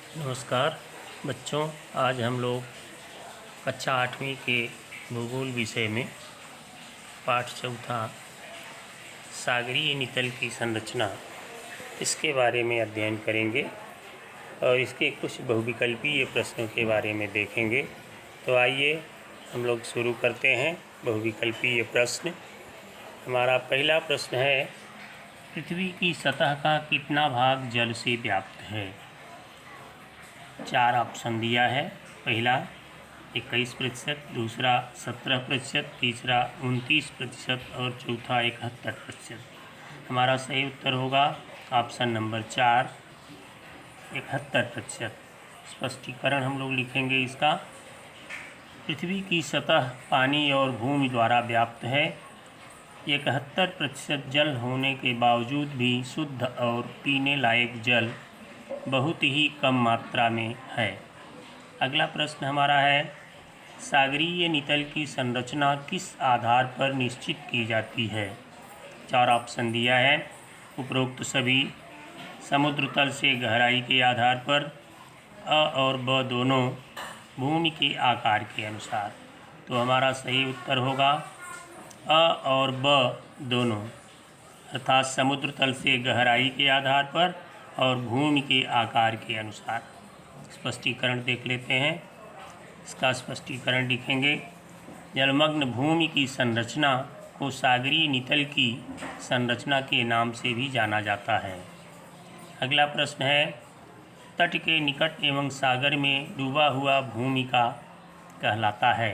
नमस्कार बच्चों, आज हम लोग कक्षा 8वीं के भूगोल विषय में पाठ चौथा सागरीय नितल की संरचना इसके बारे में अध्ययन करेंगे और इसके कुछ बहुविकल्पीय प्रश्नों के बारे में देखेंगे। तो आइए हम लोग शुरू करते हैं। बहुविकल्पीय प्रश्न। हमारा पहला प्रश्न है, पृथ्वी की सतह का कितना भाग जल से व्याप्त है? 4 ऑप्शन दिया है। पहला 21%, दूसरा 17%, तीसरा 29% और चौथा 71%। हमारा सही उत्तर होगा ऑप्शन नंबर 4, 71%। स्पष्टीकरण हम लोग लिखेंगे इसका। पृथ्वी की सतह पानी और भूमि द्वारा व्याप्त है। 71% जल होने के बावजूद भी शुद्ध और पीने लायक जल बहुत ही कम मात्रा में है। अगला प्रश्न हमारा है, सागरीय नितल की संरचना किस आधार पर निश्चित की जाती है? 4 ऑप्शन दिया है। उपरोक्त सभी समुद्र तल से गहराई के आधार पर, अ और ब दोनों भूमि के आकार के अनुसार। तो हमारा सही उत्तर होगा अ और ब दोनों, अर्थात समुद्र तल से गहराई के आधार पर और भूमि के आकार के अनुसार। स्पष्टीकरण देख लेते हैं। इसका स्पष्टीकरण लिखेंगे। जलमग्न भूमि की संरचना को सागरीय नितल की संरचना के नाम से भी जाना जाता है। अगला प्रश्न है, तट के निकट एवं सागर में डूबा हुआ भूमि का कहलाता है?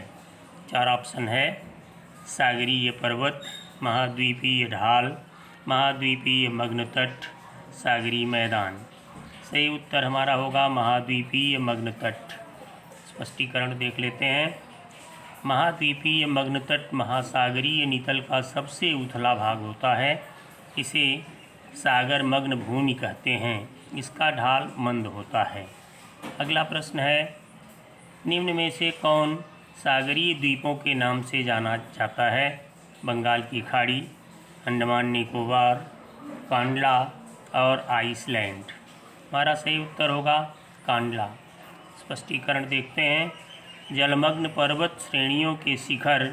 4 ऑप्शन है। सागरीय पर्वत, महाद्वीपीय ढाल, महाद्वीपीय मग्न तट, सागरीय मैदान। सही उत्तर हमारा होगा महाद्वीपीय मग्न तट। स्पष्टीकरण देख लेते हैं। महाद्वीपीय मग्न तट महासागरीय नितल का सबसे उथला भाग होता है। इसे सागर मग्न भूमि कहते हैं। इसका ढाल मंद होता है। अगला प्रश्न है, निम्न में से कौन सागरीय द्वीपों के नाम से जाना जाता है? बंगाल की खाड़ी, अंडमान निकोबार, कांडला और आइसलैंड। हमारा सही उत्तर होगा कांडला। स्पष्टीकरण देखते हैं। जलमग्न पर्वत श्रेणियों के शिखर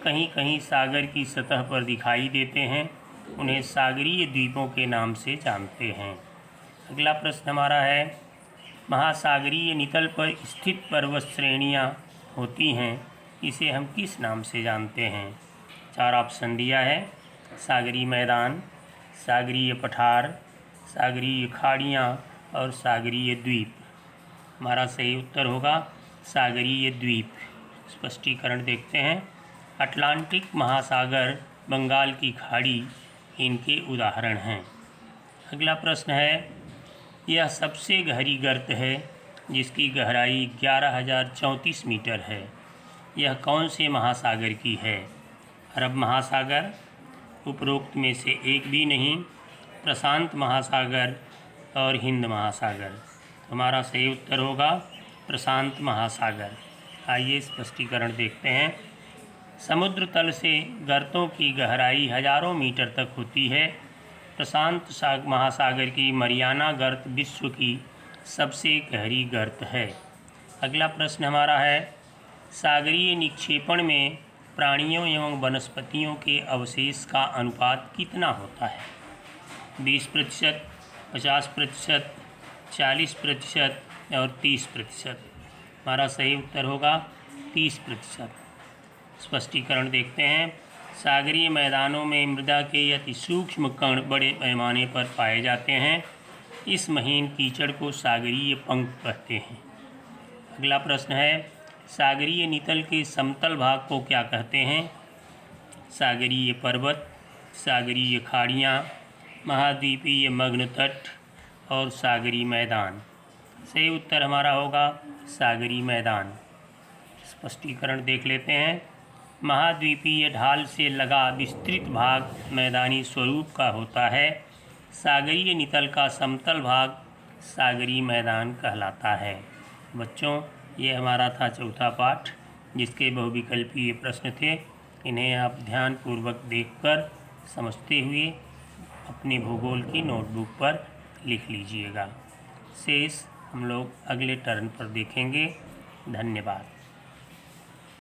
कहीं कहीं सागर की सतह पर दिखाई देते हैं। उन्हें सागरीय द्वीपों के नाम से जानते हैं। अगला प्रश्न हमारा है, महासागरीय नितल पर स्थित पर्वत श्रेणियाँ होती हैं, इसे हम किस नाम से जानते हैं? 4 ऑप्शन दिया है। सागरीय मैदान, सागरीय पठार, सागरीय खाड़ियाँ और सागरीय द्वीप। हमारा सही उत्तर होगा सागरीय द्वीप। स्पष्टीकरण देखते हैं। अटलांटिक महासागर, बंगाल की खाड़ी इनके उदाहरण हैं। अगला प्रश्न है, यह सबसे गहरी गर्त है जिसकी गहराई 11,034 मीटर है। यह कौन से महासागर की है? अरब महासागर, उपरोक्त में से एक भी नहीं, प्रशांत महासागर और हिंद महासागर। हमारा सही उत्तर होगा प्रशांत महासागर। आइए स्पष्टीकरण देखते हैं। समुद्र तल से गर्तों की गहराई हजारों मीटर तक होती है। प्रशांत महासागर की मरियाना गर्त विश्व की सबसे गहरी गर्त है। अगला प्रश्न हमारा है, सागरीय निक्षेपण में प्राणियों एवं वनस्पतियों के अवशेष का अनुपात कितना होता है? 20%, 50%, 40% और 30%। हमारा सही उत्तर होगा 30%। स्पष्टीकरण देखते हैं। सागरीय मैदानों में मृदा के अति सूक्ष्म कण बड़े पैमाने पर पाए जाते हैं। इस महीन कीचड़ को सागरीय पंख कहते हैं। अगला प्रश्न है, सागरीय नितल के समतल भाग को क्या कहते हैं? सागरीय पर्वत, सागरीय खाड़ियाँ, महाद्वीपीय मग्न तट और सागरीय मैदान। सही उत्तर हमारा होगा सागरीय मैदान। स्पष्टीकरण देख लेते हैं। महाद्वीपीय ढाल से लगा विस्तृत भाग मैदानी स्वरूप का होता है। सागरीय नितल का समतल भाग सागरीय मैदान कहलाता है। बच्चों, ये हमारा था चौथा पाठ, जिसके बहुविकल्पीय प्रश्न थे। इन्हें आप ध्यानपूर्वक देखकर समझते हुए अपनी भूगोल की नोटबुक पर लिख लीजिएगा। शेष हम लोग अगले टर्न पर देखेंगे। धन्यवाद।